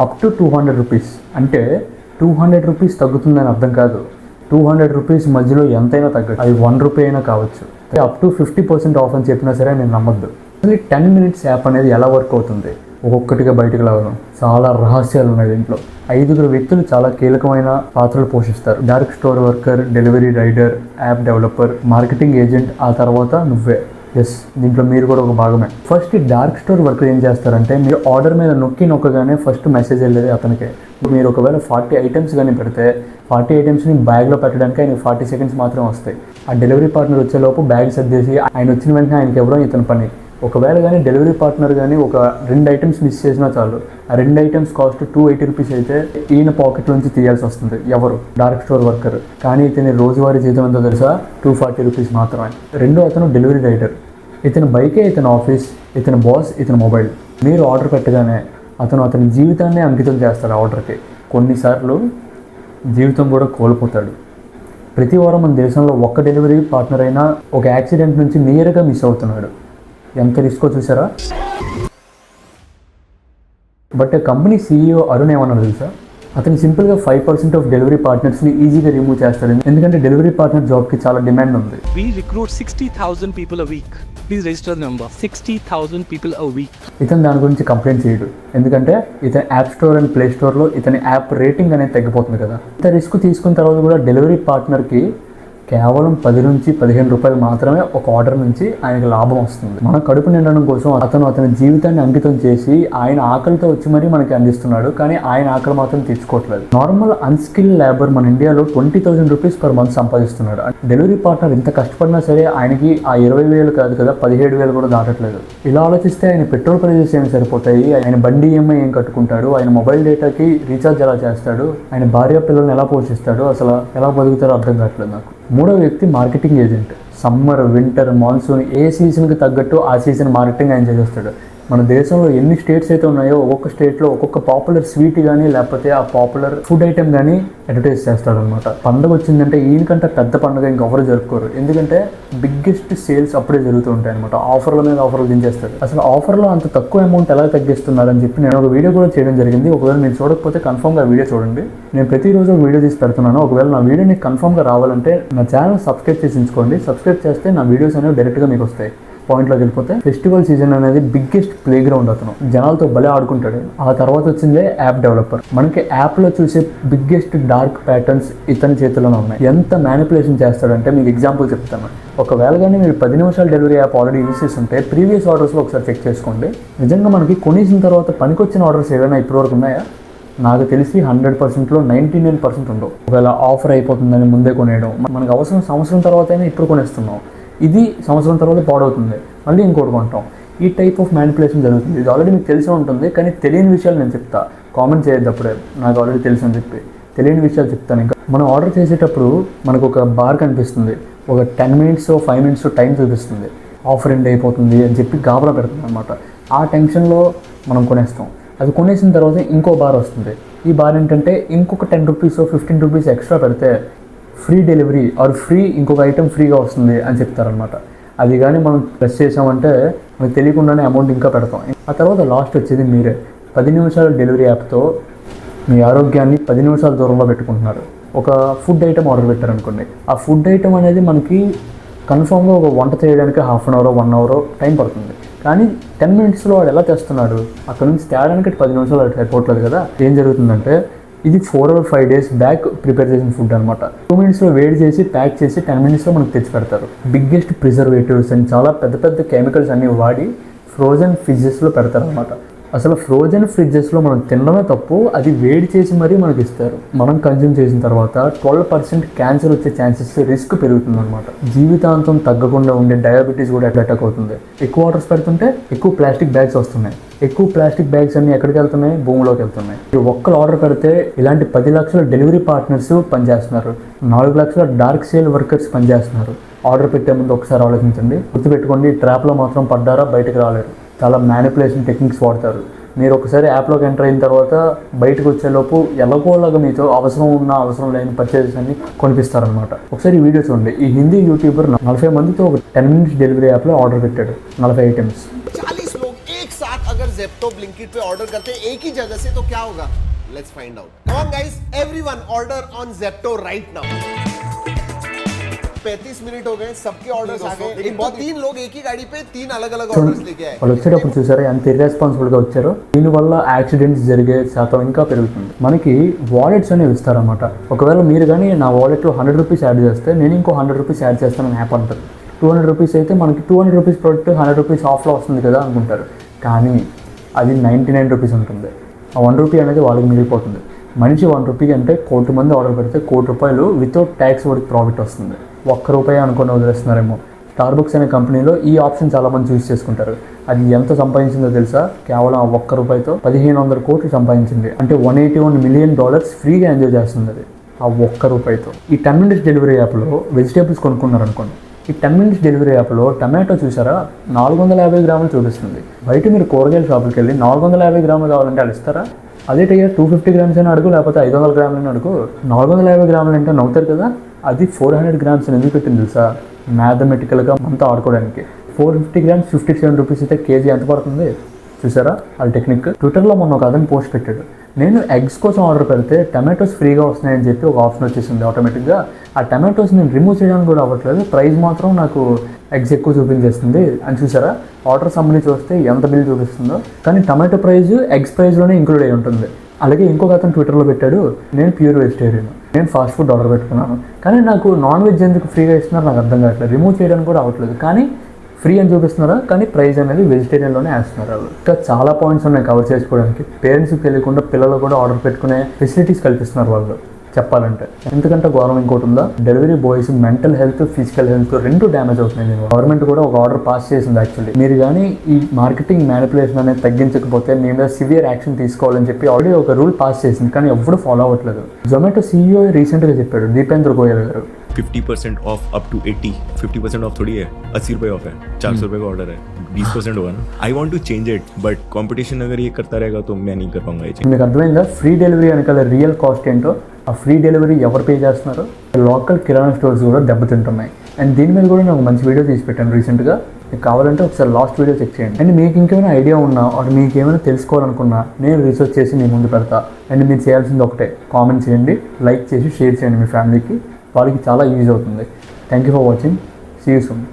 Up to 200 rupees. అంటే 200 rupees తగ్గుతుందని అర్థం కాదు. 200 రూపీస్ మధ్యలో ఎంతైనా తగ్గదు. అది 1 రూపీ అయినా కావచ్చు. అప్ టు 50% ఆఫ్ అని చెప్పినా సరే నేను నమ్మద్దు. అసలు 10 మినిట్స్ యాప్ అనేది ఎలా వర్క్ అవుతుంది, ఒక్కొక్కటిగా బయటకు రావడం, చాలా రహస్యాలు ఉన్నాయి దీంట్లో. 5 వ్యక్తులు చాలా కీలకమైన పాత్రలు పోషిస్తారు. Dark store worker, delivery rider, app developer, marketing agent, ఆ తర్వాత నువ్వే. ఎస్, దీంట్లో మీరు కూడా ఒక భాగమే. ఫస్ట్ డార్క్ స్టోర్ వర్కర్ ఏం చేస్తారంటే, మీరు ఆర్డర్ మీద నొక్కగానే ఫస్ట్ మెసేజ్ వెళ్ళేది అతనికే. మీరు ఒకవేళ 40 ఐటమ్స్ కానీ పెడితే 40 ఐటమ్స్ని బ్యాగ్లో పెట్టడానికి ఆయన 40 సెకండ్స్ మాత్రం వస్తాయి. ఆ డెలివరీ పార్ట్నర్ వచ్చేలోపు బ్యాగ్ సర్దేసి ఆయన వచ్చిన వెంటనే ఆయనకి ఇవ్వడం ఇతని పని. ఒకవేళ కానీ డెలివరీ పార్ట్నర్ కానీ ఒక 2 ఐటమ్స్ మిస్ చేసినా చాలు, ఆ 2 ఐటమ్స్ కాస్ట్ 280 రూపీస్ అయితే ఈయన పాకెట్ నుంచి తీయాల్సి వస్తుంది. ఎవరు? Dark store worker. కానీ ఇతని రోజువారీ జీతం ఎంతో తెలుసా? 240 రూపీస్ మాత్రమే. రెండో అతను డెలివరీ రైడర్. ఇతని బైకే ఇతని ఆఫీస్, ఇతని బాస్, ఇతని మొబైల్. మీరు ఆర్డర్ పెట్టగానే అతని జీవితాన్ని అంకితం చేస్తాడు ఆర్డర్కి. కొన్నిసార్లు జీవితం కూడా కోల్పోతాడు. ప్రతి వారం మన దేశంలో ఒక్క డెలివరీ పార్ట్నర్ అయినా ఒక యాక్సిడెంట్ నుంచి నేరుగా మిస్ అవుతున్నాడు. ఎంత రిస్కో చూసారా? బట్ కంపెనీ CEO అరుణ్ ఏమన్నాడు తెలుసా? అతను సింపుల్గా 5% ఆఫ్ డెలివరీ పార్ట్నర్స్ని ఈజీగా రిమూవ్ చేస్తాడు. ఎందుకంటే డెలివరీ పార్ట్నర్ జాబ్కి చాలా డిమాండ్ ఉంది. We recruit 60,000 people a week. Please register the number. 60,000 people a week. ఇతను దాని గురించి కంప్లైంట్ చేయడు. ఎందుకంటే ఇతని యాప్ స్టోర్ అండ్ ప్లే స్టోర్లో ఇతని యాప్ రేటింగ్ అనేది తగ్గిపోతుంది కదా. ఇంత రిస్క్ తీసుకున్న తర్వాత కూడా డెలివరీ పార్ట్నర్కి కేవలం 10 నుంచి 15 రూపాయలు మాత్రమే ఒక ఆర్డర్ నుంచి ఆయనకి లాభం వస్తుంది. మన కడుపు నిండడం కోసం అతని జీవితాన్ని అంకితం చేసి ఆయన ఆకలితో వచ్చి మరీ మనకి అందిస్తున్నాడు. కానీ ఆయన ఆకలి మాత్రం తీర్చుకోవట్లేదు. నార్మల్ అన్స్కిల్ లేబర్ మన ఇండియాలో 20,000 రూపీస్ పర్ మంత్ సంపాదిస్తున్నాడు. డెలివరీ పార్ట్నర్ ఇంత కష్టపడినా సరే ఆయనకి ఆ 20,000 కాదు కదా, 17,000 కూడా దాటట్లేదు. ఇలా ఆలోచిస్తే ఆయన పెట్రోల్ ప్రైజెస్ ఏమి సరిపోతాయి, ఆయన బండి EMI ఏం కట్టుకుంటాడు, ఆయన మొబైల్ డేటాకి రీఛార్జ్ ఎలా చేస్తాడు, ఆయన భార్య పిల్లల్ని ఎలా పోషిస్తాడు, అసలు ఎలా బతుకుతారో అర్థం కావట్లేదు నాకు. మూడో వ్యక్తి marketing agent. Summer, winter, monsoon ఏ సీజన్కి తగ్గట్టు ఆ సీజన్ మార్కెటింగ్ ఆయన చేసేస్తాడు. మన దేశంలో ఎన్ని స్టేట్స్ అయితే ఉన్నాయో ఒక్కొక్క స్టేట్లో ఒక్కొక్క పాపులర్ స్వీట్ కానీ లేకపోతే ఆ పాపులర్ ఫుడ్ ఐటెం కానీ అడ్వర్టైజ్ చేస్తాడు అనమాట. పండుగ వచ్చిందంటే ఈయనకంటే పెద్ద పండుగ ఇంకెవరు జరుపుకోరు. ఎందుకంటే బిగ్గెస్ట్ సేల్స్ అప్పుడే జరుగుతూ ఉంటాయి అనమాట. ఆఫర్ల మీద ఆఫర్లు దించేస్తాడు. అసలు ఆఫర్లో అంత తక్కువ అమౌంట్ ఎలా తగ్గిస్తున్నారని చెప్పి నేను ఒక వీడియో కూడా చేయడం జరిగింది. ఒకవేళ మీరు చూడకపోతే కన్ఫర్మ్గా వీడియో చూడండి. నేను ప్రతిరోజు ఒక వీడియో తీసి పెడుతున్నాను. ఒకవేళ నా వీడియో మీకు కన్ఫర్మ్గా రావాలంటే నా ఛానల్ సబ్స్క్రైబ్ చేసి ఉంచుకోండి. సబ్స్క్రైబ్ చేస్తే నా వీడియోస్ అనేవి డైరెక్ట్గా మీకు వస్తాయి. పాయింట్లోకి వెళ్ళిపోతే ఫెస్టివల్ సీజన్ అనేది బిగ్గెస్ట్ ప్లే గ్రౌండ్. అతను జనాలతో భలే ఆడుకుంటాడు. ఆ తర్వాత వచ్చిందే యాప్ డెవలపర్. మనకి యాప్లో చూసే బిగ్గెస్ట్ డార్క్ ప్యాటర్న్స్ ఇతని చేతిలోనే ఉన్నాయి. ఎంత మ్యానిపులేషన్ చేస్తాడంటే మీకు ఎగ్జాంపుల్ చెప్తాను. ఒకవేళ కానీ మీరు 10 నిమిషాల డెలివరీ యాప్ ఆల్రెడీ యూజ్ చేసి ఉంటే ప్రీవియస్ ఆర్డర్స్లో ఒకసారి చెక్ చేసుకోండి. నిజంగా మనకి కొనేసిన తర్వాత పనికొచ్చిన ఆర్డర్స్ ఏదైనా ఇప్పటివరకు ఉన్నాయా? నాకు తెలిసి 100%లో 99% ఉండవు. ఒకవేళ ఆఫర్ అయిపోతుందని ముందే కొనేయడం, మనకు అవసరం సంవత్సరం తర్వాత అయినా ఇప్పుడు కొనేస్తున్నాం. ఇది సంవత్సరం తర్వాత పాడవుతుంది, మళ్ళీ ఇంకోటి కొంటాం. ఈ టైప్ ఆఫ్ మ్యానిపులేషన్ జరుగుతుంది. ఇది ఆల్రెడీ మీకు తెలిసే ఉంటుంది, కానీ తెలియని విషయాలు నేను చెప్తా. కామెంట్ చేయొద్దు అప్పుడే నాకు ఆల్రెడీ తెలుసు అని చెప్పి. తెలియని విషయాలు చెప్తాను. ఇంకా మనం ఆర్డర్ చేసేటప్పుడు మనకు ఒక బార్ కనిపిస్తుంది, ఒక 10 మినిట్స్ 5 మినిట్స్ టైం చూపిస్తుంది. ఆఫర్ ఎండ్ అయిపోతుంది అని చెప్పి గాబరా పెడుతుంది అనమాట. ఆ టెన్షన్లో మనం కొనేస్తాం. అది కొనేసిన తర్వాత ఇంకో బార్ వస్తుంది. ఈ బార్ ఏంటంటే ఇంకొక 10 రూపీస్ 15 రూపీస్ ఎక్స్ట్రా పెడితే ఫ్రీ డెలివరీ ఆర్ ఫ్రీ ఇంకొక ఐటెం ఫ్రీగా వస్తుంది అని చెప్తారనమాట. అది కానీ మనం ప్రెస్ చేసామంటే మనకు తెలియకుండానే అమౌంట్ ఇంకా పెడతాం. ఆ తర్వాత లాస్ట్ వచ్చేది మీరే. 10 నిమిషాల డెలివరీ యాప్తో మీ ఆరోగ్యాన్ని 10 నిమిషాల దూరంలో పెట్టుకుంటున్నారు. ఒక ఫుడ్ ఐటెం ఆర్డర్ పెట్టారనుకోండి. ఆ ఫుడ్ ఐటెం అనేది మనకి కన్ఫామ్గా ఒక వంట చేయడానికి 1/2 అవర్ 1 అవర్ టైం పడుతుంది. కానీ 10 మినిట్స్లో వాడు ఎలా తెస్తున్నాడు? అక్కడ నుంచి తేడానికి 10 నిమిషాలు సరిపోవట్లేదు కదా. ఏం జరుగుతుందంటే ఇది 4 or 5 days బ్యాక్ ప్రిపేర్ చేసిన ఫుడ్ అనమాట. 2 మినిట్స్లో వేడి చేసి ప్యాక్ చేసి 10 మినిట్స్లో మనకు తెచ్చి పెడతారు. బిగ్గెస్ట్ ప్రిజర్వేటివ్స్ అండ్ చాలా పెద్ద పెద్ద కెమికల్స్ అన్నీ వాడి ఫ్రోజన్ ఫ్రిడ్జెస్లో పెడతారు అనమాట. అసలు ఫ్రోజన్ ఫ్రిడ్జెస్లో మనం తినడమే తప్పు, అది వేడి చేసి మరీ మనకి ఇస్తారు. మనం కన్జ్యూమ్ చేసిన తర్వాత 12% క్యాన్సర్ వచ్చే ఛాన్సెస్ రిస్క్ పెరుగుతుంది అనమాట. జీవితాంతం తగ్గకుండా ఉండే డయాబెటీస్ కూడా అటాక్ అవుతుంది. ఎక్కువ వాటర్స్ పెడుతుంటే ఎక్కువ ప్లాస్టిక్ బ్యాగ్స్ వస్తున్నాయి. ఎక్కువ ప్లాస్టిక్ బ్యాగ్స్ అన్ని ఎక్కడికి వెళ్తున్నాయి? భూమిలోకి వెళ్తున్నాయి. ఒక్కరు ఆర్డర్ పెడితే ఇలాంటి 10 లక్షల డెలివరీ పార్ట్నర్స్ పనిచేస్తున్నారు, 4 లక్షల డార్క్ సేల్ వర్కర్స్ పనిచేస్తున్నారు. ఆర్డర్ పెట్టే ముందు ఒకసారి ఆలోచించండి. గుర్తుపెట్టుకోండి, ట్రాప్లో మాత్రం పడ్డారా బయటకు రాలేరు. చాలా మ్యానిపులేషన్ టెక్నిక్స్ వాడతారు. మీరు ఒకసారి యాప్లోకి ఎంటర్ అయిన తర్వాత బయటకు వచ్చేలోపు ఎలాగోలాగా మీతో అవసరం ఉన్న అవసరం లేని పర్చేజెస్ అన్ని కొనిపిస్తారనమాట. ఒకసారి ఈ వీడియో చూడండి. ఈ హిందీ యూట్యూబర్ 40 మందితో ఒక 10 మినిట్స్ డెలివరీ యాప్లో ఆర్డర్ పెట్టాడు 40 ఐటమ్స్. 40 लोग एक साथ अगर Zepto, Blinkit पे ऑर्डर करते हैं एक ही जगह से, तो क्या होगा? Let's find out. Come on guys, everyone order on Zepto right now. 35 minute हो गए, सबके ऑर्डर्स आ गए, लेकिन बहुत 3 लोग एक ही गाड़ी पे 3 अलग-अलग ऑर्डर्स लेके आए. వాళ్ళు వచ్చేటప్పుడు చూసారా ఎంత ఇర్రెస్పాన్సిబుల్గా వచ్చారో. దీనివల్ల యాక్సిడెంట్స్ జరిగే శాతం ఇంకా పెరుగుతుంది. మనకి వాలెట్స్ అనేవి ఇస్తారన్నమాట. ఒకవేళ మీరు కానీ నా వాలెట్లో 100 రూపీస్ యాడ్ చేస్తే నేను ఇంకో 100 రూపీస్ యాడ్ చేస్తానని యాప్ అంటారు. 200 రూపీస్ అయితే మనకి 200 రూపీస్ ప్రోడక్ట్ 100 రూపీస్ ఆఫ్లో వస్తుంది కదా అనుకుంటారు. కానీ అది 99 రూపీస్ ఉంటుంది. ఆ 1 రూపీ అనేది వాళ్ళకి మిగిలిపోతుంది. మనిషి 1 రూపీ అంటే కోటి మంది ఆర్డర్ పెడితే ₹1,00,00,000 వితౌట్ ట్యాక్స్ వాడికి ప్రాఫిట్ వస్తుంది. ₹1 అనుకుని వదిలేస్తున్నారేమో. స్టార్బక్స్ అనే కంపెనీలో ఈ ఆప్షన్ చాలామంది చూస్ చేసుకుంటారు. అది ఎంత సంపాదించిందో తెలుసా? కేవలం ఆ ₹1తో 1,500 కోట్లు సంపాదించింది. అంటే $181 మిలియన్ ఫ్రీగా ఎంజాయ్ చేస్తుంది అది ఆ ₹1తో. ఈ 10 మినిట్స్ డెలివరీ యాప్లో వెజిటేబుల్స్ కొనుక్కున్నారనుకోండి. ఈ 10 మినిట్స్ డెలివరీ యాప్లో టమాటో చూసారా 450 గ్రాములు చూపిస్తుంది. బయట మీరు కూరగాయల షాపుకి వెళ్ళి 450 గ్రాములు కావాలంటే వాళ్ళు ఇస్తారా? అదే టైర్ 250 గ్రామ్స్ అని అడుగు, లేకపోతే 500 గ్రాములని అడుగు. 450 గ్రాములు అంటే నవ్వుతారు కదా. అది 400 గ్రామ్స్ ఎందుకు పెట్టింది తెలుసా? మ్యాథమెటికల్గా మనతో ఆడుకోవడానికి. 450 గ్రామ్స్ 57 రూపీస్ అయితే కేజీ ఎంత పడుతుంది చూసారా? అది టెక్నిక్. ట్విట్టర్లో మొన్న ఒక అతను పోస్ట్ పెట్టాడు. నేను ఎగ్స్ కోసం ఆర్డర్ పెడితే టమాటోస్ ఫ్రీగా వస్తున్నాయని చెప్పి ఒక ఆప్షన్ వచ్చేసింది ఆటోమేటిక్గా. ఆ టమాటోస్ నేను రిమూవ్ చేయడానికి కూడా అవ్వట్లేదు, ప్రైస్ మాత్రం నాకు ఎగ్స్ ఎక్కువ చూపించేస్తుంది అని చూసారా? ఆర్డర్ సమ్మని చూస్తే ఎంత బిల్ చూపిస్తుందో. కానీ టమాటో ప్రైస్ ఎగ్స్ ప్రైస్లోనే ఇంక్లూడ్ అయి ఉంటుంది. అలాగే ఇంకొక అతను ట్విట్టర్లో పెట్టాడు, నేను ప్యూర్ వెజిటేరియన్, నేను ఫాస్ట్ ఫుడ్ ఆర్డర్ పెట్టుకున్నాను, కానీ నాకు నాన్ వెజ్ ఎందుకు ఫ్రీగా ఇస్తున్నారు నాకు అర్థం కావట్లేదు, రిమూవ్ చేయడానికి కూడా అవ్వట్లేదు, కానీ ఫ్రీ అని చూపిస్తున్నారా, కానీ ప్రైస్ అనేది వెజిటేరియన్లోనే వేస్తున్నారు వాళ్ళు. ఇంకా చాలా పాయింట్స్ ఉన్నాయి కవర్ చేసుకోవడానికి. పేరెంట్స్కి తెలియకుండా పిల్లలు కూడా ఆర్డర్ పెట్టుకునే ఫెసిలిటీస్ కల్పిస్తున్నారు వాళ్ళు చెప్పాలంటే. ఎందుకంటే గవర్నమెంట్ ఇంకోటి ఉందా, delivery boys mental health physical health రెండు డ్యామేజ్ అవుతున్నాయి. గవర్నమెంట్ కూడా ఒక ఆర్డర్ పాస్ చేసింది యాక్చువల్లీ. మీరు కానీ ఈ మార్కెటింగ్ మ్యానిపులేషన్ అనేది తగ్గించకపోతే మీ మీద సివియర్ యాక్షన్ తీసుకోవాలని చెప్పి ఆల్రెడీ ఒక రూల్ పాస్ చేసింది, కానీ ఎవ్వరు ఫాలో అవ్వట్లేదు. జొమాటో CEO రీసెంట్గా చెప్పాడు, దీపేంద్ర గోయల్ గారు, 50% ऑफ अप टू 80. 50% ऑफ थोड़ी है, 80 रुपये ऑफ है, 400 रुपये का ऑर्डर है, 20% होगा ना. I want to change it, but competition अगर ये करता रहेगा तो मैं नहीं कर पाऊंगा ये चीज. మీకు అర్థమైందా ఫ్రీ డెలివరీ వెనకాల రియల్ కాస్ట్ ఏంటో? ఆ ఫ్రీ డెలివరీ ఎవరు పే చేస్తున్నారు? లోకల్ కిరాణా స్టోర్స్ కూడా దెబ్బతింటున్నాయి. అండ్ దీని మీద కూడా నేను ఒక మంచి వీడియో తీసి పెట్టాను రీసెంట్గా. మీకు కావాలంటే ఒకసారి లాస్ట్ వీడియో చెక్ చేయండి. అండ్ మీకు ఇంకేమైనా ఐడియా ఉన్నా ఆర్ మీకు ఏమైనా తెలుసుకోవాలనుకున్నా నేను రీసెర్చ్ చేసి మీ ముందు పెడతా. అండ్ మీరు చేయాల్సింది ఒకటే, కామెంట్ చేయండి, లైక్ చేసి షేర్ చేయండి మీ ఫ్యామిలీకి, వాళ్ళకి చాలా యూజ్ అవుతుంది. Thank you for watching. See you soon.